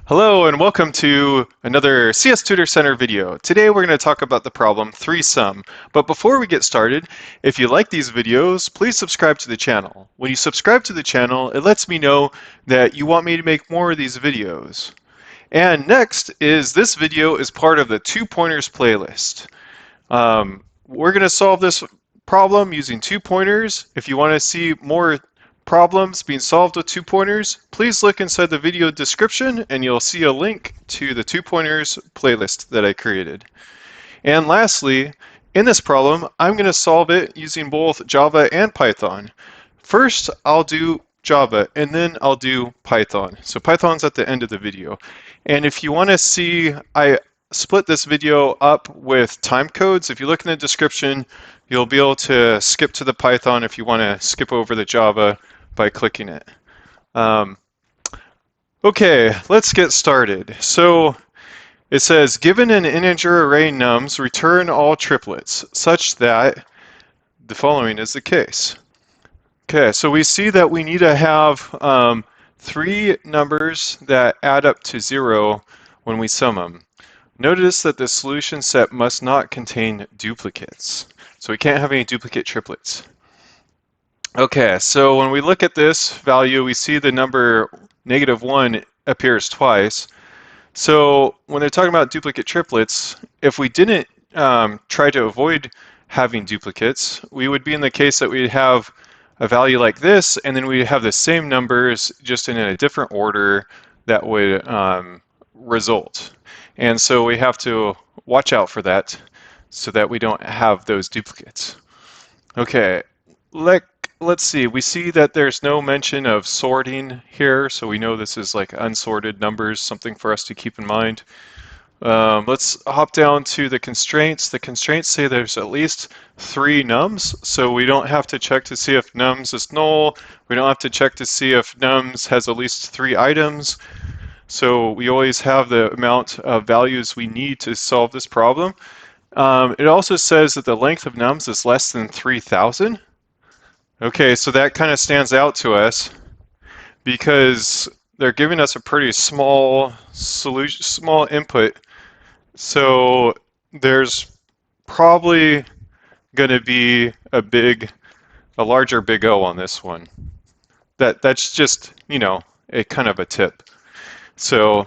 Hello and welcome to another CS Tutor Center video. Today we're going to talk about the problem 3-sum. But before we get started, if you like these videos, please subscribe to the channel. When you subscribe to the channel, it lets me know that you want me to make more of these videos. And next is this video is part of the 2-pointers playlist. We're going to solve this problem using 2 pointers. If you want to see more problems being solved with 2 pointers, please look inside the video description and you'll see a link to the 2 pointers playlist that I created. And lastly, in this problem, I'm going to solve it using both Java and Python. First, I'll do Java and then I'll do Python. So Python's at the end of the video. And if you want to see, I split this video up with timecodes. If you look in the description, you'll be able to skip to the Python if you want to skip over the Java by clicking it. Okay, let's get started. So it says, given an integer array nums, return all triplets, such that the following is the case. Okay, so we see that we need to have 3 numbers that add up to 0 when we sum them. Notice that the solution set must not contain duplicates. So we can't have any duplicate triplets. Okay, so when we look at this value, we see the number -1 appears twice. So when they're talking about duplicate triplets, if we didn't try to avoid having duplicates, we would be in the case that we'd have a value like this, and then we'd have the same numbers just in a different order that would result. And so we have to watch out for that so that we don't have those duplicates. Okay, let's see. We see that there's no mention of sorting here, so we know this is like unsorted numbers, something for us to keep in mind. Let's hop down to the constraints. The constraints say there's at least 3 nums, so we don't have to check to see if nums is null. We don't have to check to see if nums has at least 3 items. So we always have the amount of values we need to solve this problem. It also says that the length of nums is less than 3,000. Okay, so that kind of stands out to us because they're giving us a pretty small solution, small input. So there's probably going to be a larger big O on this one. That's just, you know, a kind of a tip. So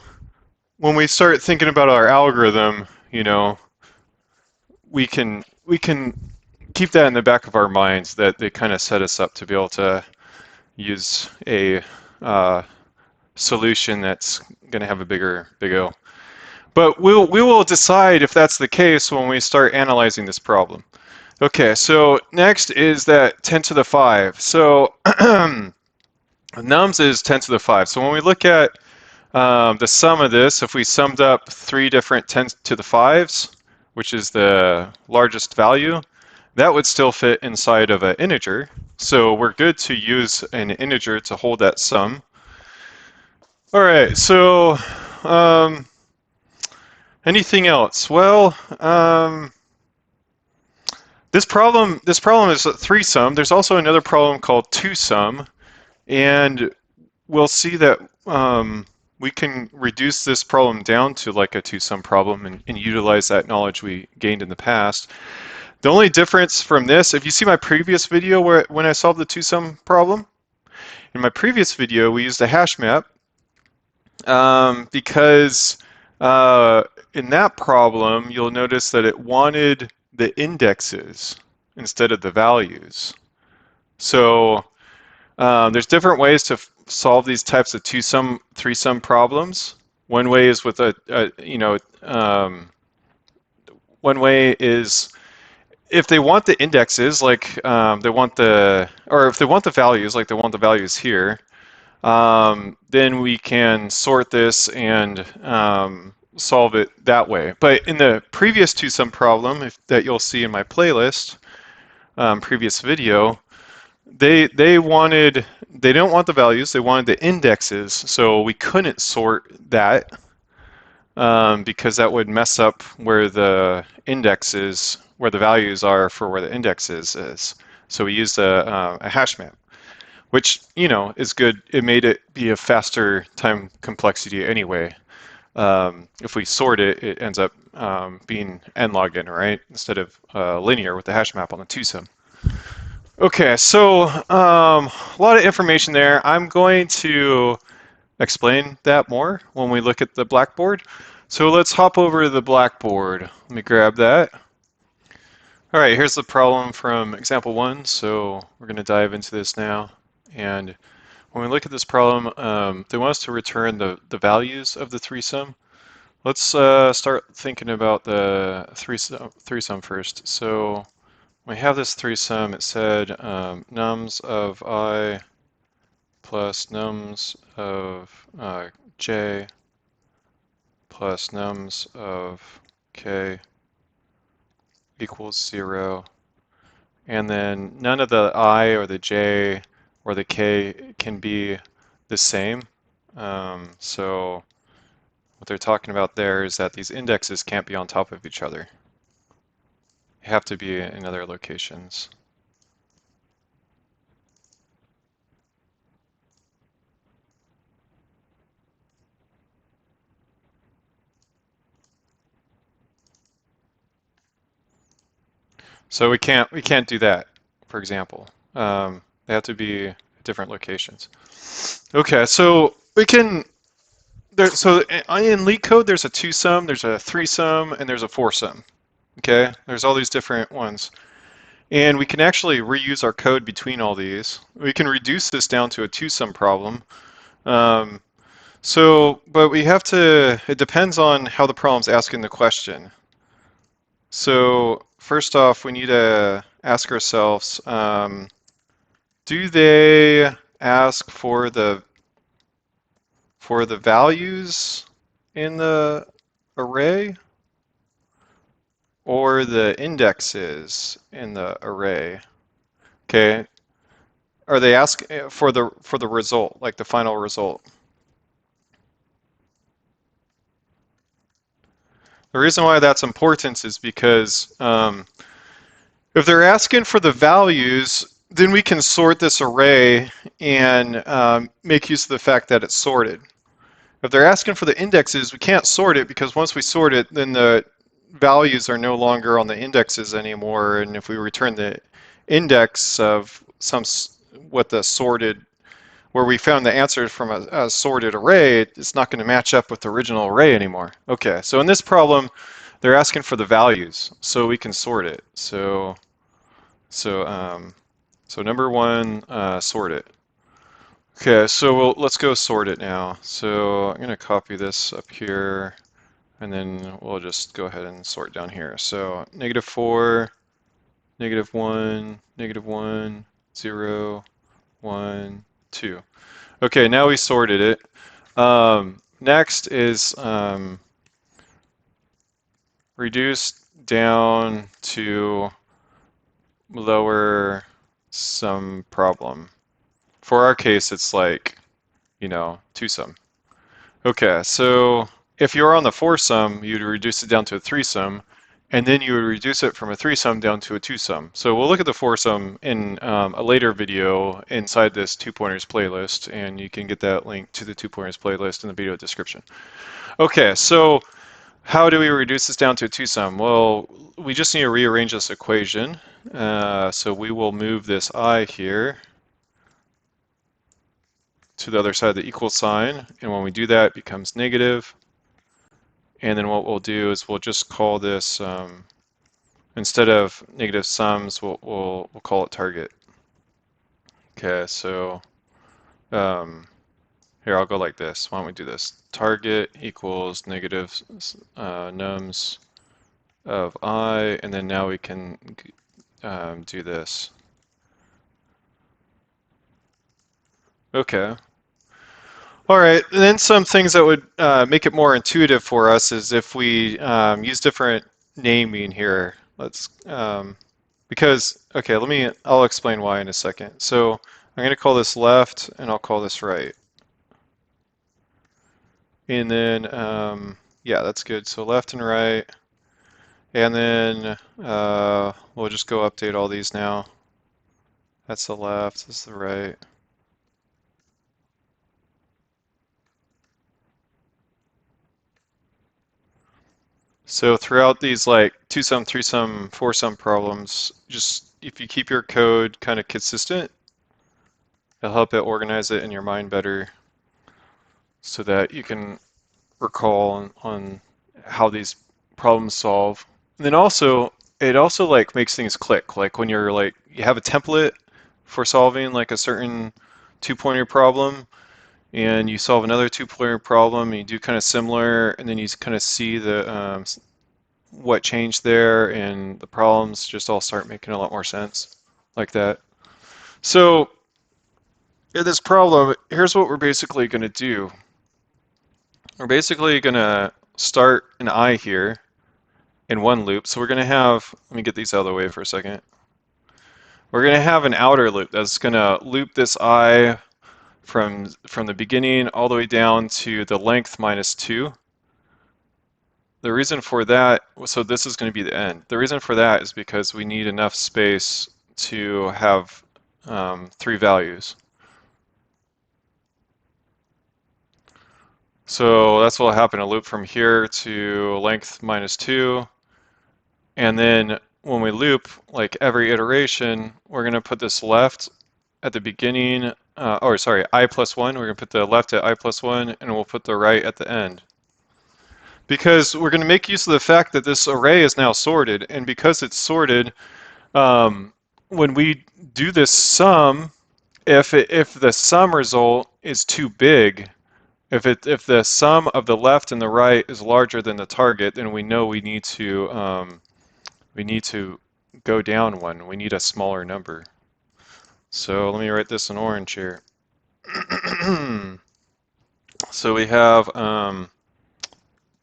when we start thinking about our algorithm, you know, we can keep that in the back of our minds that they kind of set us up to be able to use a solution that's going to have a big O. But we will decide if that's the case when we start analyzing this problem. Okay, so next is that 10 to the 5. So nums is 10 to the 5. So when we look at the sum of this, if we summed up 3 different 10 to the 5s, which is the largest value, that would still fit inside of an integer. So we're good to use an integer to hold that sum. All right, so anything else? Well, this problem is a 3-sum. There's also another problem called 2-sum, and we'll see that we can reduce this problem down to like a 2-sum problem and utilize that knowledge we gained in the past. The only difference from this, if you see my previous video when I solved the 2-sum problem, in my previous video we used a hash map because in that problem you'll notice that it wanted the indexes instead of the values. So there's different ways to solve these types of 2-sum, 3-sum problems. One way is with one way is if they want the indexes, like if they want the values, like they want the values here, then we can sort this and solve it that way. But in the previous 2-sum problem that you'll see in my playlist, previous video, they didn't want the values, they wanted the indexes, so we couldn't sort that because that would mess up where the indexes, where the values are for where the indexes is. So we used a hash map, which, you know, is good. It made it be a faster time complexity anyway. If we sort it, it ends up being n log n, right? Instead of linear with the hash map on the twosome. Okay, so a lot of information there. I'm going to explain that more when we look at the blackboard. So let's hop over to the blackboard. Let me grab that. All right, here's the problem from example 1. So we're going to dive into this now. And when we look at this problem, they want us to return the values of the threesome. Let's start thinking about the threesome first. So we have this threesome. It said nums of I plus nums of j plus nums of k equals 0. And then none of the I or the j or the k can be the same. So what they're talking about there is that these indexes can't be on top of each other. They have to be in other locations. So we can't do that, for example. They have to be at different locations. Okay, so we can so in Leetcode there's a twosome, there's a threesome, and there's a foursome. Okay, there's all these different ones. And we can actually reuse our code between all these. We can reduce this down to a twosome problem. But we have to, it depends on how the problem's asking the question. So first off, we need to ask ourselves, do they ask for the values in the array or the indexes in the array? Okay. Are they asking for the result, like the final result? The reason why that's important is because if they're asking for the values, then we can sort this array and make use of the fact that it's sorted. If they're asking for the indexes, we can't sort it because once we sort it, then the values are no longer on the indexes anymore. And if we return the index of what the sorted, where we found the answer from a sorted array, it's not going to match up with the original array anymore. Okay, so in this problem, they're asking for the values, so we can sort it. So number 1, sort it. Okay, so let's go sort it now. So I'm going to copy this up here, and then we'll just go ahead and sort down here. So -4, -1, -1, 0, 1, 2. Okay, now we sorted it. Next is reduce down to lower sum problem. For our case, it's like, twosome. Okay, so if you're on the foursome, you'd reduce it down to a threesome, and then you would reduce it from a threesome down to a twosome. So we'll look at the foursome in a later video inside this 2-pointers playlist, and you can get that link to the 2-pointers playlist in the video description. Okay, so how do we reduce this down to a twosome? Well, we just need to rearrange this equation. So we will move this I here to the other side of the equal sign, and when we do that, it becomes negative. And then what we'll do is we'll just call this, instead of negative sums, we'll call it target. Okay, so here I'll go like this. Why don't we do this? Target equals negative nums of I, and then now we can do this. Okay. All right, and then some things that would make it more intuitive for us is if we use different naming here. Let's because okay, I'll explain why in a second. So I'm going to call this left, and I'll call this right, and then yeah, that's good. So left and right, and then we'll just go update all these now. That's the left. That's the right. So throughout these like two sum, three sum, four sum problems, just if you keep your code kind of consistent, it'll help it organize it in your mind better so that you can recall on how these problems solve. And then also, it also like makes things click. Like when you're like, you have a template for solving like a certain two-pointer problem, and you solve another two-pointer problem, and you do kind of similar, and then you kind of see the what changed there, and the problems just all start making a lot more sense like that. So in this problem, here's what we're basically going to do. We're basically going to start an I here in one loop. So we're going to have, let me get these out of the way for a second. We're going to have an outer loop that's going to loop this I from the beginning all the way down to the length minus 2. The reason for that, so this is going to be the end. The reason for that is because we need enough space to have 3 values. So that's what will happen, a loop from here to length minus 2. And then when we loop, like every iteration, we're going to put this left at the beginning, or sorry, I plus 1. We're going to put the left at I plus 1, and we'll put the right at the end. Because we're going to make use of the fact that this array is now sorted, and because it's sorted, when we do this sum, if the sum result is too big, if the sum of the left and the right is larger than the target, then we know we need to go down one. We need a smaller number. So let me write this in orange here. So we have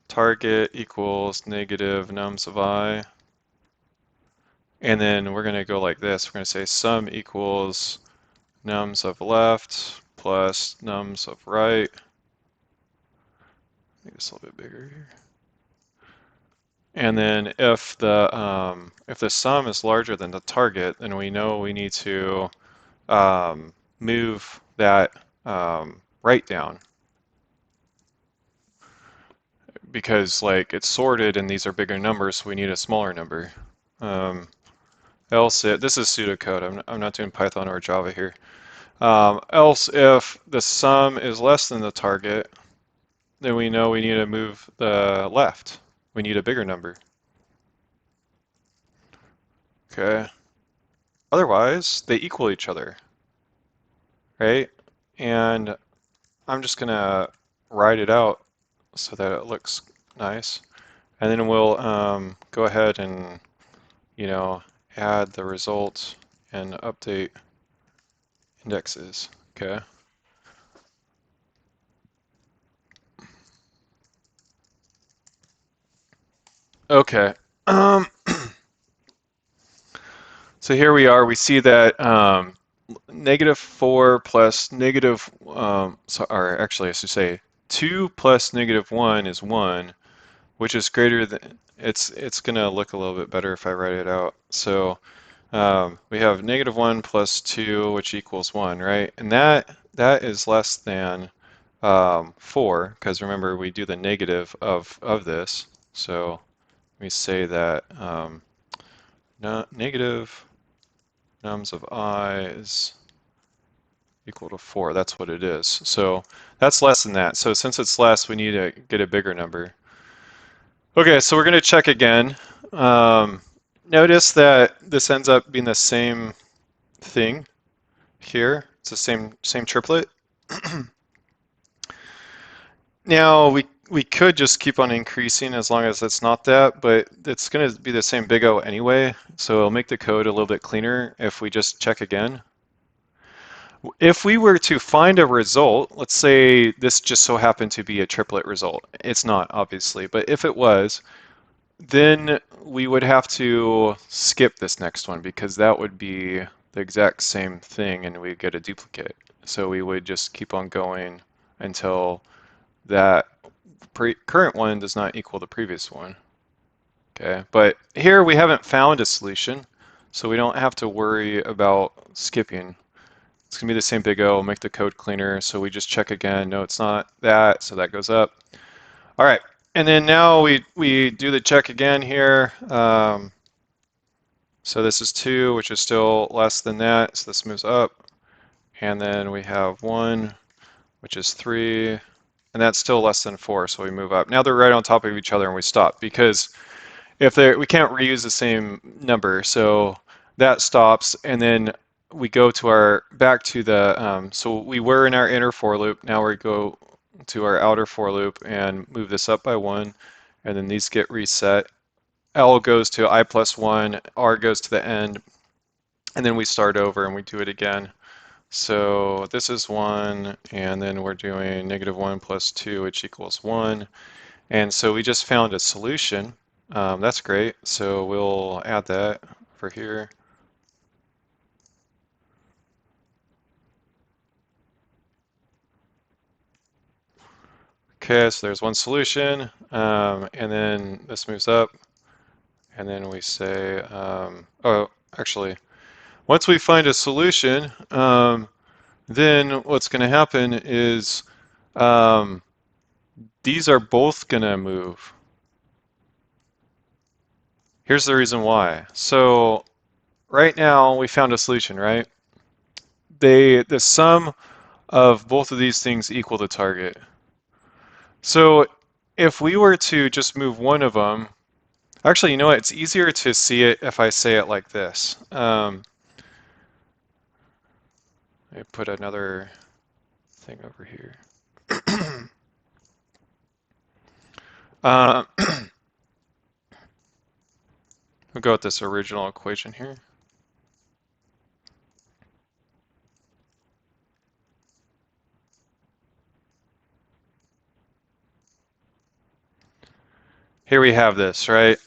target equals negative nums of I. And then we're going to go like this. We're going to say sum equals nums of left plus nums of right. Make this a little bit bigger here. And then if the sum is larger than the target, then we know we need to move that right down, because like it's sorted and these are bigger numbers, so we need a smaller number. Else this is pseudocode. I'm not doing Python or Java here. Else if the sum is less than the target, then we know we need to move the left. We need a bigger number. Okay. Otherwise, they equal each other, right? And I'm just gonna write it out so that it looks nice. And then we'll go ahead and, add the result and update indexes, okay? Okay. So here we are. We see that -4 plus negative, or actually I should say 2 plus -1 is 1, which is greater than, it's going to look a little bit better if I write it out. So we have -1 plus 2, which equals 1, right? And that is less than 4, because remember we do the negative of this. So let me say that negative nums of I is equal to 4. That's what it is. So that's less than that. So since it's less, we need to get a bigger number. Okay, so we're going to check again. Notice that this ends up being the same thing here. It's the same triplet. Now we could just keep on increasing as long as it's not that, but it's going to be the same big O anyway, so it'll make the code a little bit cleaner if we just check again. If we were to find a result, let's say this just so happened to be a triplet result. It's not, obviously, but if it was, then we would have to skip this next one because that would be the exact same thing and we'd get a duplicate. So we would just keep on going until that current one does not equal the previous one. Okay, but here we haven't found a solution, so we don't have to worry about skipping. It's gonna be the same big O, make the code cleaner, so we just check again. No, it's not that, so that goes up. All right, and then now we do the check again here. So this is 2, which is still less than that, so this moves up. And then we have 1, which is 3, and that's still less than 4, so we move up. Now they're right on top of each other and we stop, because if we can't reuse the same number, so that stops, and then we go to back to the, so we were in our inner for loop, now we go to our outer for loop and move this up by 1, and then these get reset. L goes to I plus 1, R goes to the end, and then we start over and we do it again. So this is 1, and then we're doing -1 plus 2, which equals 1. And so we just found a solution. That's great. So we'll add that for here. Okay, so there's one solution, and then this moves up, and then we say, oh, actually, once we find a solution, then what's going to happen is these are both going to move. Here's the reason why. So right now we found a solution, right? The sum of both of these things equal the target. So if we were to just move one of them, actually, you know what? It's easier to see it if I say it like this. I put another thing over here. uh, we'll go with this original equation here. Here we have this, right?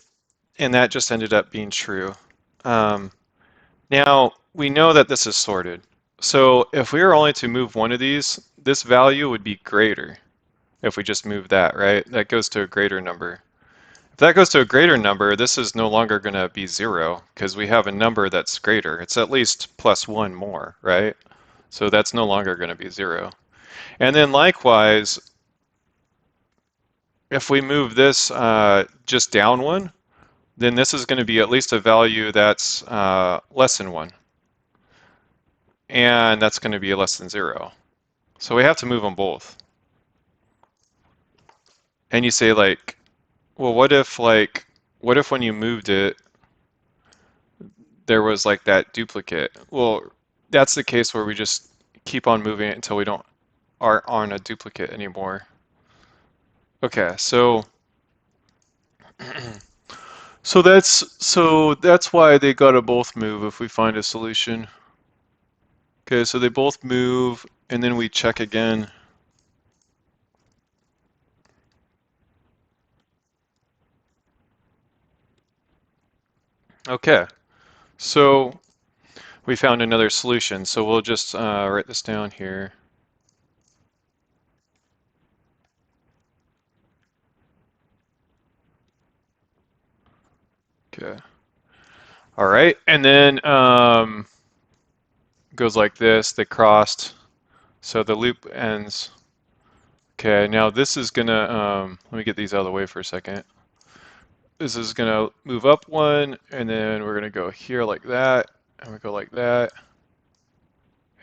And that just ended up being true. Now, we know that this is sorted. So if we were only to move one of these, this value would be greater if we just move that, right? That goes to a greater number. If that goes to a greater number, this is no longer going to be 0 because we have a number that's greater. It's at least plus 1 more, right? So that's no longer going to be 0. And then likewise, if we move this just down 1, then this is going to be at least a value that's less than 1. And that's going to be less than 0. So we have to move them both. And you say like, well, what if when you moved it, there was like that duplicate? Well, that's the case where we just keep on moving it until we aren't on a duplicate anymore. Okay, so so that's why they gotta both move if we find a solution. Okay, so they both move, and then we check again. Okay, so we found another solution. So we'll just write this down here. Okay. All right, and then goes like this. They crossed, so the loop ends. Okay, now this is gonna let me get these out of the way for a second. This is gonna move up 1, and then we're gonna go here like that, and we go like that,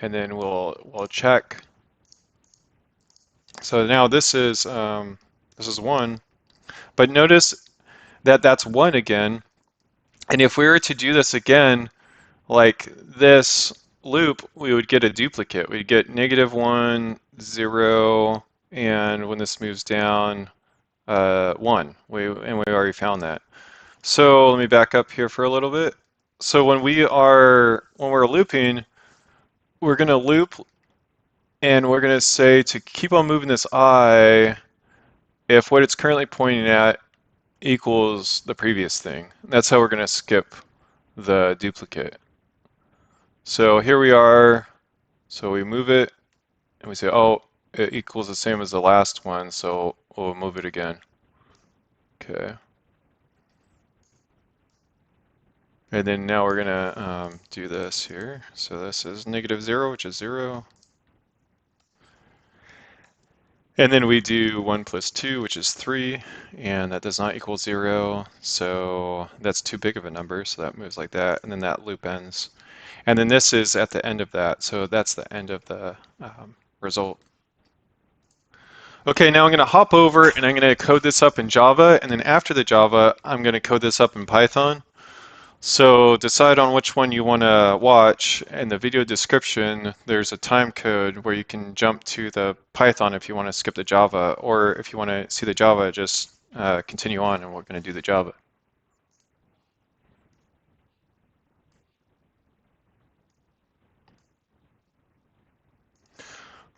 and then we'll check. So now this is 1, but notice that that's 1 again. And if we were to do this again, like this loop, we would get a duplicate. We'd get -1, 0, and when this moves down, 1. And we already found that. So let me back up here for a little bit. So when we're looping, we're going to loop, and we're going to say to keep on moving this I if what it's currently pointing at equals the previous thing. That's how we're going to skip the duplicate. So here we are. So we move it, and we say, oh, it equals the same as the last one, so we'll move it again. Okay. And then now we're gonna do this here. So this is -0, which is 0. And then we do 1 plus 2, which is 3, and that does not equal 0, so that's too big of a number, so that moves like that, and then that loop ends. And then this is at the end of that, so that's the end of the result. Okay, now I'm going to hop over and I'm going to code this up in Java, and then after the Java, I'm going to code this up in Python. So decide on which one you want to watch. In the video description, there's a time code where you can jump to the Python if you want to skip the Java, or if you want to see the Java, just continue on and we're going to do the Java.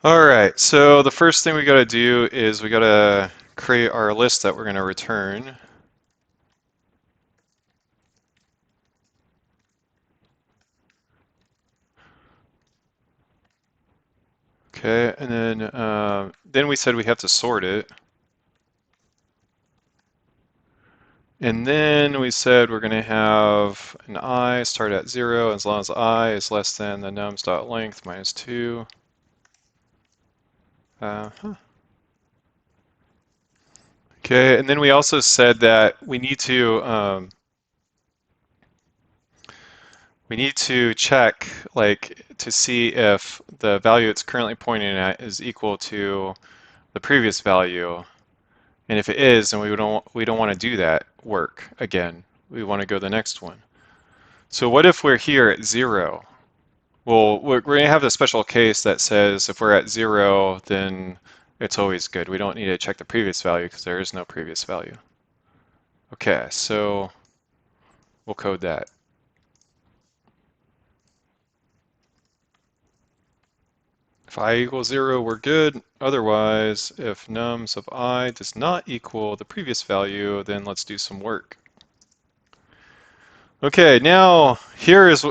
All right, so the first thing we got to do is we got to create our list that we're going to return. Okay, and then we said we have to sort it. And then we said we're going to have an I start at 0 as long as I is less than the nums.length minus 2. Okay, and then we also said that we need to check like to see if the value it's currently pointing at is equal to the previous value. And if it is, then we don't want to do that work again. We want to go to the next one. So what if we're here at 0? Well, we're going to have the special case that says if we're at 0, then it's always good. We don't need to check the previous value because there is no previous value. Okay, so we'll code that. If I equals 0, we're good. Otherwise, if nums of I does not equal the previous value, then let's do some work. Okay, now here is,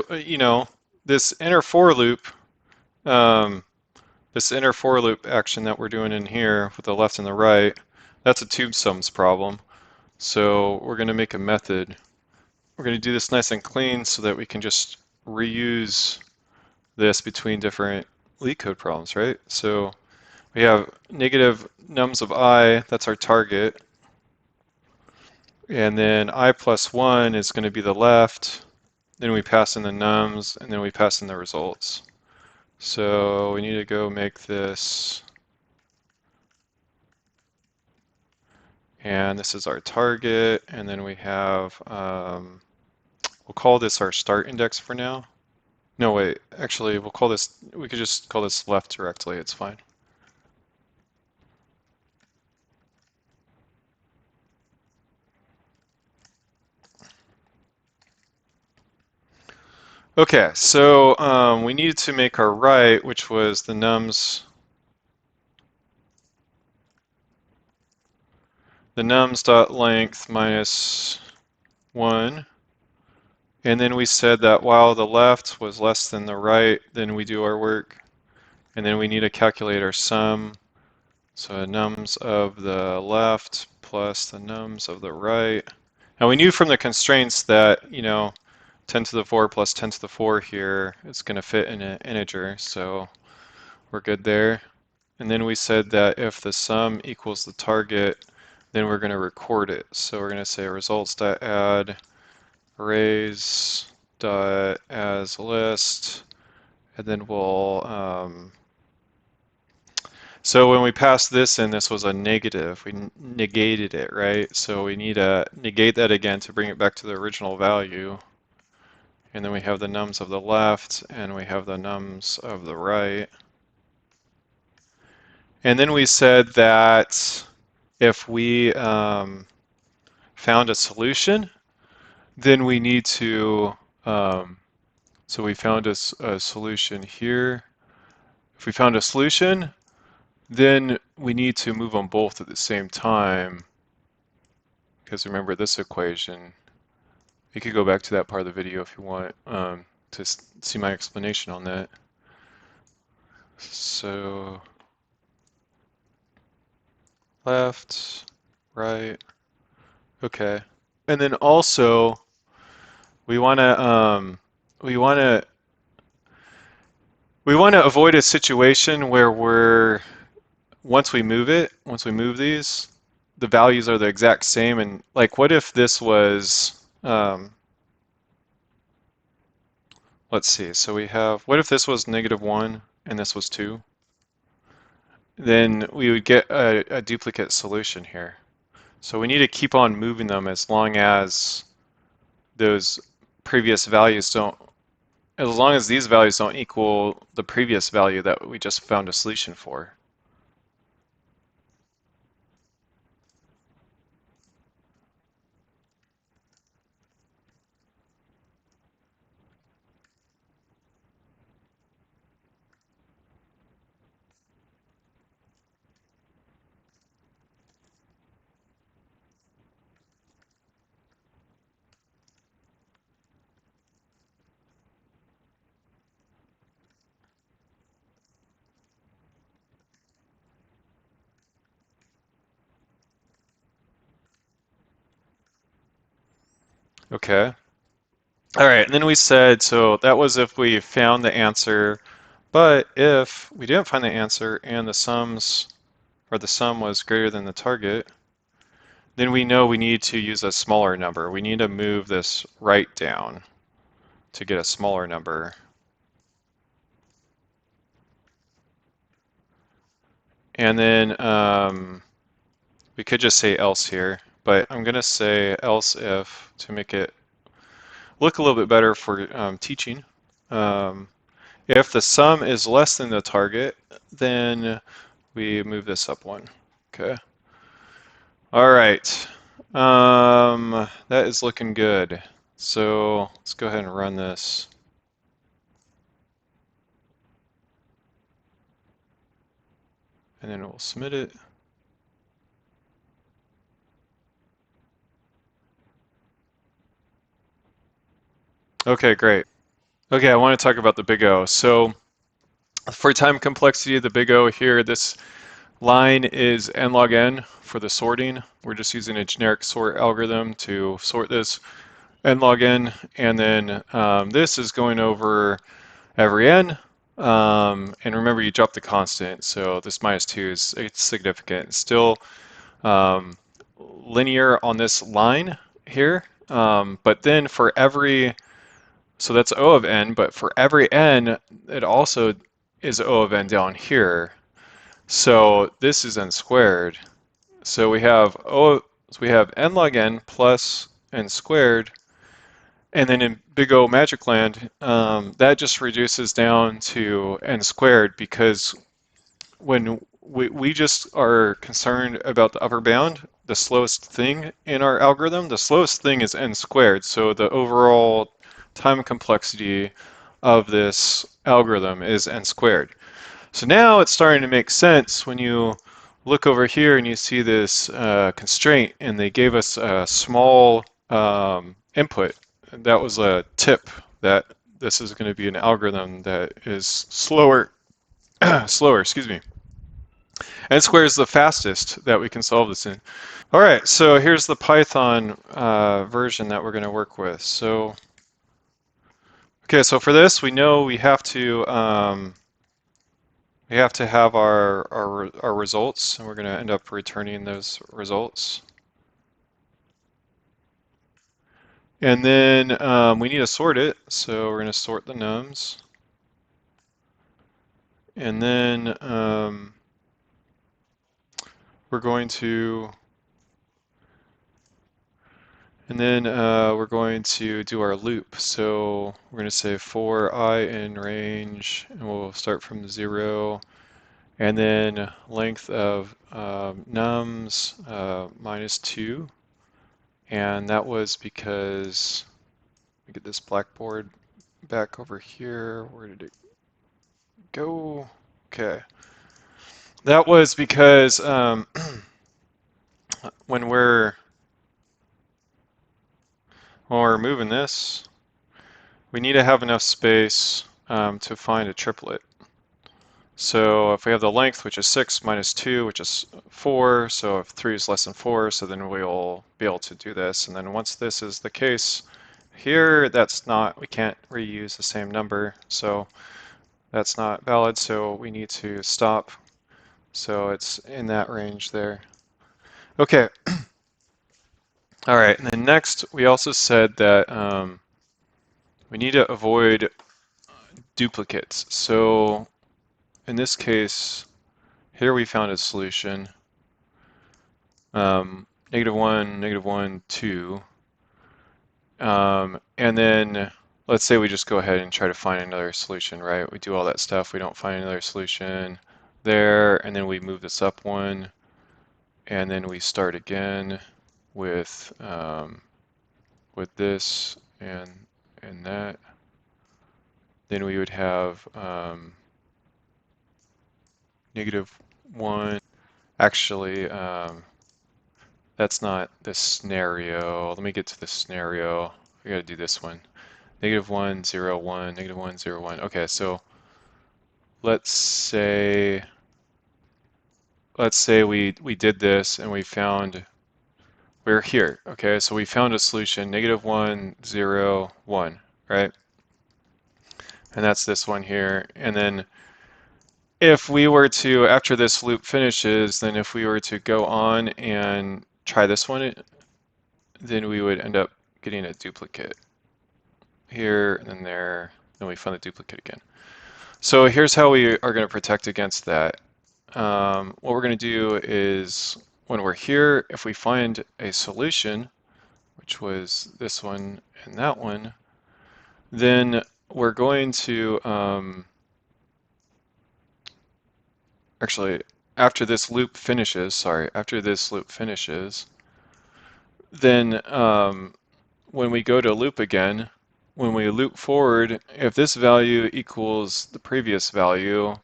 this inner for loop, this inner for loop action that we're doing in here with the left and the right, that's a tube sums problem. So we're going to make a method. We're going to do this nice and clean so that we can just reuse this between different Leetcode problems, right? So we have negative nums of I, that's our target. And then I plus 1 is going to be the left. Then we pass in the nums, and then we pass in the results. So we need to go make this, and this is our target, and then we have, we'll call this our start index for now. No, wait, actually, we could just call this left directly, it's fine. Okay, so we needed to make our right, which was the nums dot length minus 1. And then we said that while the left was less than the right, then we do our work. And then we need to calculate our sum. So nums of the left plus the nums of the right. Now we knew from the constraints that, 10 to the 4 plus 10 to the 4 here is going to fit in an integer, so we're good there. And then we said that if the sum equals the target, then we're going to record it. So we're going to say results.add arrays dot as list, and then we'll so when we passed this in, this was a negative. We negated it, right? So we need to negate that again to bring it back to the original value. And then we have the nums of the left, and we have the nums of the right. And then we said that if we found a solution, then we need to, so we found a solution here. If we found a solution, then we need to move them both at the same time. Because remember this equation, you could go back to that part of the video if you want to see my explanation on that. So left, right, okay. And then also we want to avoid a situation where we're once we move these, the values are the exact same. And like, what if this was, let's see, so we have, what if this was -1 and this was 2? Then we would get a duplicate solution here. So we need to keep on moving them as long as those previous values don't, as long as these values don't equal the previous value that we just found a solution for. Okay. All right, and then we said, so that was if we found the answer, but if we didn't find the answer and the sums, or the sum was greater than the target, then we know we need to use a smaller number. We need to move this right down to get a smaller number. And then we could just say else here, but I'm going to say else if to make it look a little bit better for teaching. If the sum is less than the target, then we move this up one. Okay. All right. That is looking good. So let's go ahead and run this. And then we'll submit it. Okay, great. Okay, I want to talk about the big O. So for time complexity, the big O here, this line is n log n for the sorting. We're just using a generic sort algorithm to sort this n log n, and then this is going over every n. And remember, you drop the constant, so this -2 is it's significant. It's still linear on this line here, but then for every, so that's O of n, but for every n, it also is O of n down here. So this is n squared. So we have n log n plus n squared, and then in big O magic land, that just reduces down to n squared because when we just are concerned about the upper bound, the slowest thing in our algorithm, the slowest thing is n squared. So the overall time complexity of this algorithm is n squared. So now it's starting to make sense when you look over here and you see this constraint, and they gave us a small input. That was a tip that this is going to be an algorithm that is slower, excuse me. N squared is the fastest that we can solve this in. All right, so here's the Python version that we're going to work with. So, okay, so for this, we know we have to have our results, and we're going to end up returning those results. And then we need to sort it, so we're going to sort the nums. And then we're going to do our loop. So we're going to say for I in range, and we'll start from 0, and then length of nums -2. And that was because, we get this blackboard back over here. Where did it go? Okay. That was because when we're moving this, we need to have enough space to find a triplet. So if we have the length, which is 6 minus 2, which is 4, so if 3 is less than 4, so then we'll be able to do this. And then once this is the case here, we can't reuse the same number, so that's not valid, so we need to stop So it's in that range there. Okay. All right. And then next, we also said that we need to avoid duplicates. So in this case, here we found a solution. -1, -1, 2. And then let's say we just go ahead and try to find another solution, right? We do all that stuff, we don't find another solution there, and then we move this up one, and then we start again with this and that. Then we would have -1. Actually, that's not the scenario. Let me get to the scenario. We got to do this one. -1, 0, 1, -1, 0, 1. Okay, so let's say we did this and we found we're here. Okay, so we found a solution, -1, 0, 1, right? And that's this one here. And then if we were to, after this loop finishes, then if we were to go on and try this one, then we would end up getting a duplicate here and then there. Then we find the duplicate again. So here's how we are going to protect against that. What we're going to do is when we're here, if we find a solution, which was this one and that one, then we're going to actually, after this loop finishes, then when we go to loop again, when we loop forward, if this value equals the previous value,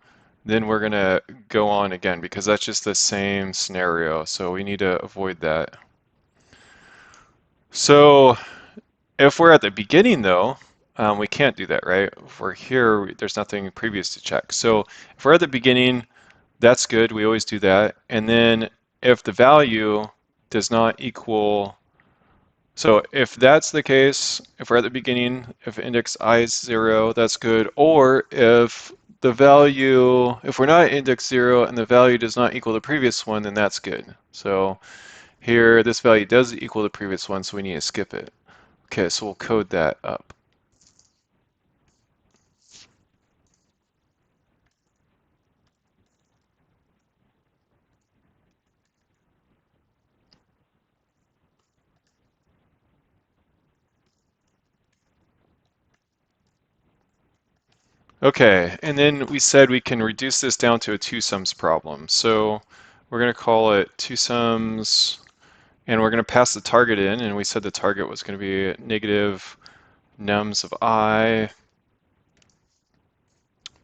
then we're going to go on again because that's just the same scenario. So we need to avoid that. So if we're at the beginning though, we can't do that, right? If we're here, there's nothing previous to check. So if we're at the beginning, that's good. We always do that. And then if the value does not equal, so if that's the case, if we're at the beginning, if index I is 0, that's good. Or if the value, if we're not at index 0 and the value does not equal the previous one, then that's good. So here, this value does equal the previous one, so we need to skip it. Okay, so we'll code that up. Okay, and then we said we can reduce this down to a two sums problem. So we're going to call it two sums, and we're going to pass the target in, and we said the target was going to be negative nums of I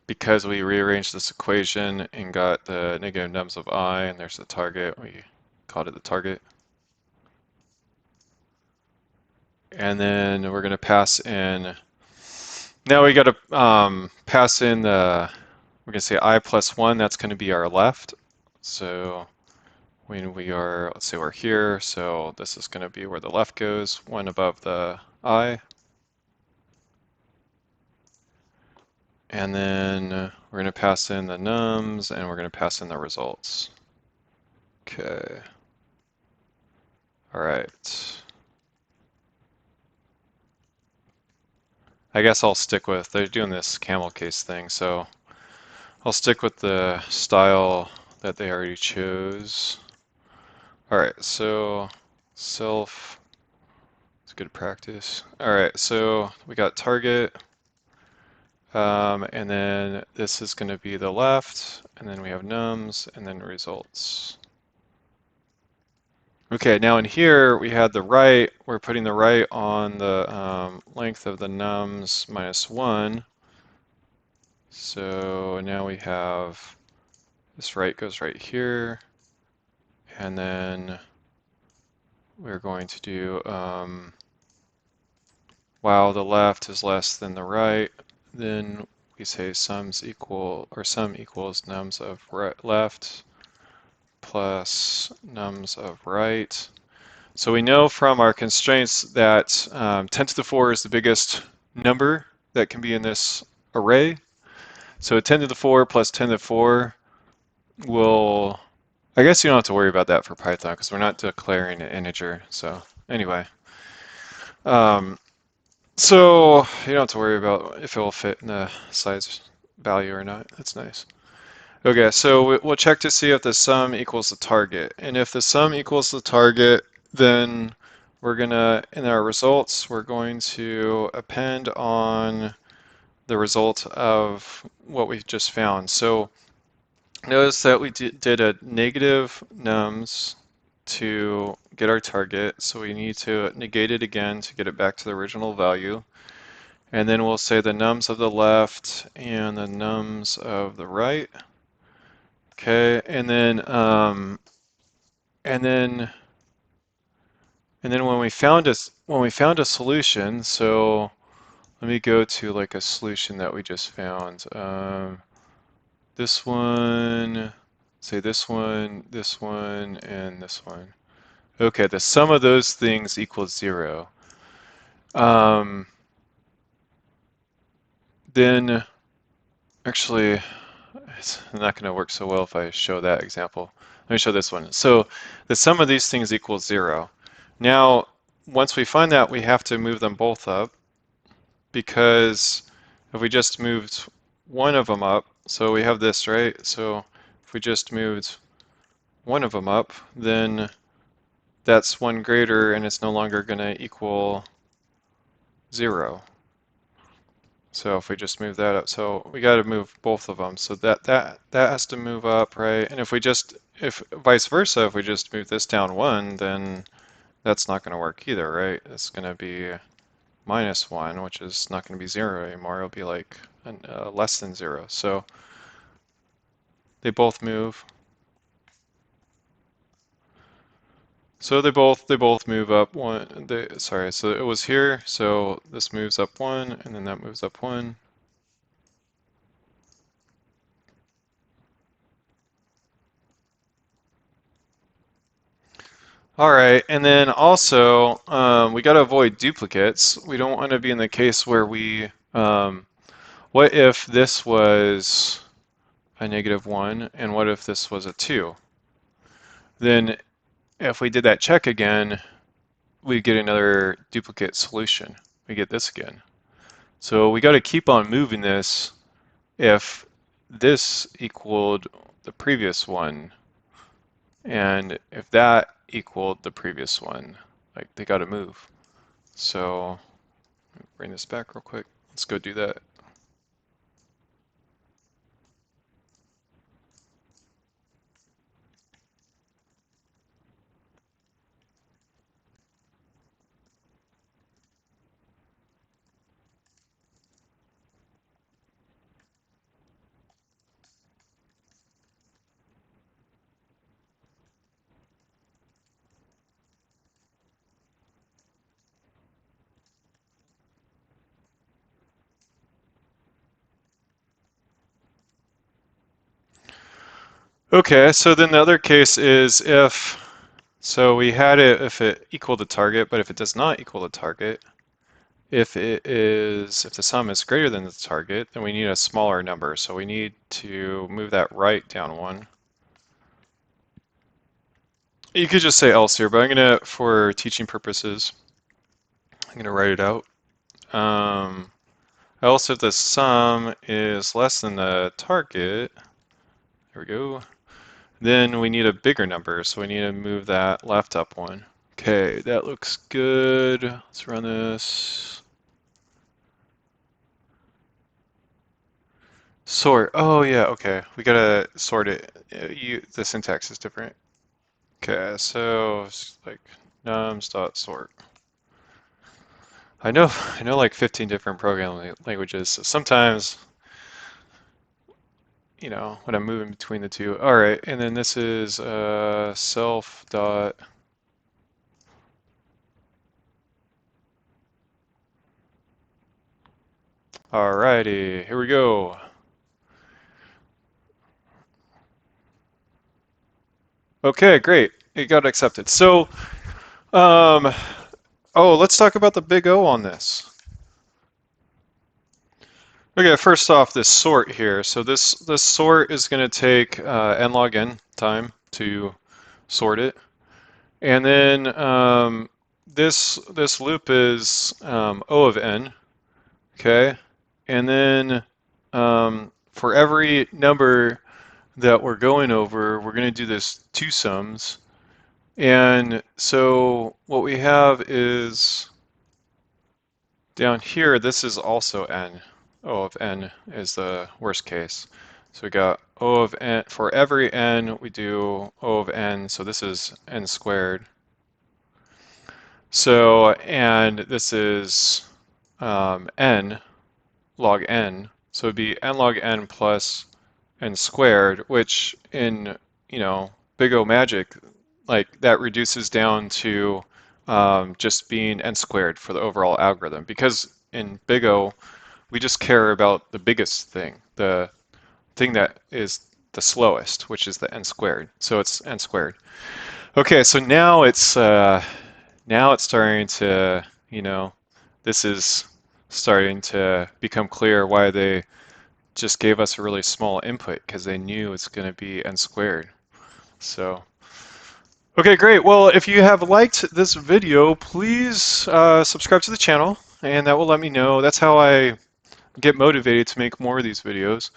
because we rearranged this equation and got the negative nums of I, and there's the target. We called it the target. And then we're going to pass in, now we got to pass in the, we're going to say I plus 1, that's going to be our left. So when we are, let's say we're here, so this is going to be where the left goes, 1 above the I. And then we're going to pass in the nums, and we're going to pass in the results. Okay. All right. I guess I'll stick with, they're doing this camel case thing, so I'll stick with the style that they already chose. All right, so self, it's good practice. All right, so we got target, and then this is going to be the left, and then we have nums, and then results. Okay, now in here we had the right, we're putting the right on the length of the nums minus 1. So now we have this right goes right here, and then we're going to do while the left is less than the right, then we say sums equal, or sum equals nums of left plus nums of right. So we know from our constraints that 10 to the 4 is the biggest number that can be in this array. So 10 to the 4 plus 10 to the 4, we'll, I guess you don't have to worry about that for Python because we're not declaring an integer. So anyway, um, so you don't have to worry about if it will fit in the size value or not. That's nice. Okay, so we'll check to see if the sum equals the target. And if the sum equals the target, then we're gonna, in our results, we're going to append on the result of what we just found. So notice that we did a negative nums to get our target. So we need to negate it again to get it back to the original value. And then we'll say the nums of the left and the nums of the right. Okay, and then when we found a solution, so let me go to like a solution that we just found. This one, say this one, and this one. Okay, the sum of those things equals 0. Um, then actually, it's not going to work so well if I show that example. Let me show this one. So the sum of these things equals 0. Now, once we find that, we have to move them both up, because if we just moved one of them up, so we have this, right? So if we just moved one of them up, then that's one greater and it's no longer going to equal 0. So if we just move that up, so we got to move both of them. So that has to move up, right? And if vice versa, if we just move this down 1, then that's not going to work either, right? It's going to be -1, which is not going to be 0 anymore. It'll be like less than 0. So they both move. So they both move up one. Sorry, so it was here. So this moves up 1, and then that moves up 1. All right, and then also we got to avoid duplicates. We don't want to be in the case where what if this was a -1, and what if this was a 2? Then if we did that check again, we get another duplicate solution. We get this again. So we got to keep on moving this if this equaled the previous one, and if that equaled the previous one, like they got to move. So bring this back real quick. Let's go do that. Okay, so then the other case is so we had it if it equaled the target, but if it does not equal the target, if the sum is greater than the target, then we need a smaller number. So we need to move that right down 1. You could just say else here, but I'm gonna, for teaching purposes, I'm gonna write it out. Else if the sum is less than the target, there we go, then we need a bigger number, so we need to move that left up 1. Okay, that looks good. Let's run this. Sort. Oh yeah, okay. We gotta sort it. The syntax is different. Okay, so it's like nums dot sort. I know like 15 different programming languages. So sometimes, when I'm moving between the two. All right, and then this is self dot. Alrighty, here we go. Okay, great. It got accepted. So, um, oh, let's talk about the big O on this. Okay, first off, this sort here. So this sort is going to take n log n time to sort it, and then this loop is O of n. Okay, and then for every number that we're going over, we're going to do this two sums. And so what we have is down here, this is also n. O of n is the worst case. So we got O of n, for every n, we do O of n, so this is n squared. So, and this is n log n, so it'd be n log n plus n squared, which in, Big O magic, like that reduces down to just being n squared for the overall algorithm. Because in Big O, we just care about the biggest thing, the thing that is the slowest, which is the n squared. So it's n squared. Okay, so now it's starting to, this is starting to become clear why they just gave us a really small input, because they knew it's going to be n squared. So, okay, great. Well, if you have liked this video, please subscribe to the channel, and that will let me know. That's how I get motivated to make more of these videos.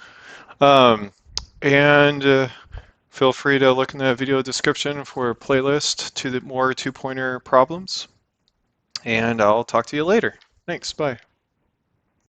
Um, and feel free to look in the video description for a playlist to the more two-pointer problems. And I'll talk to you later. Thanks, bye.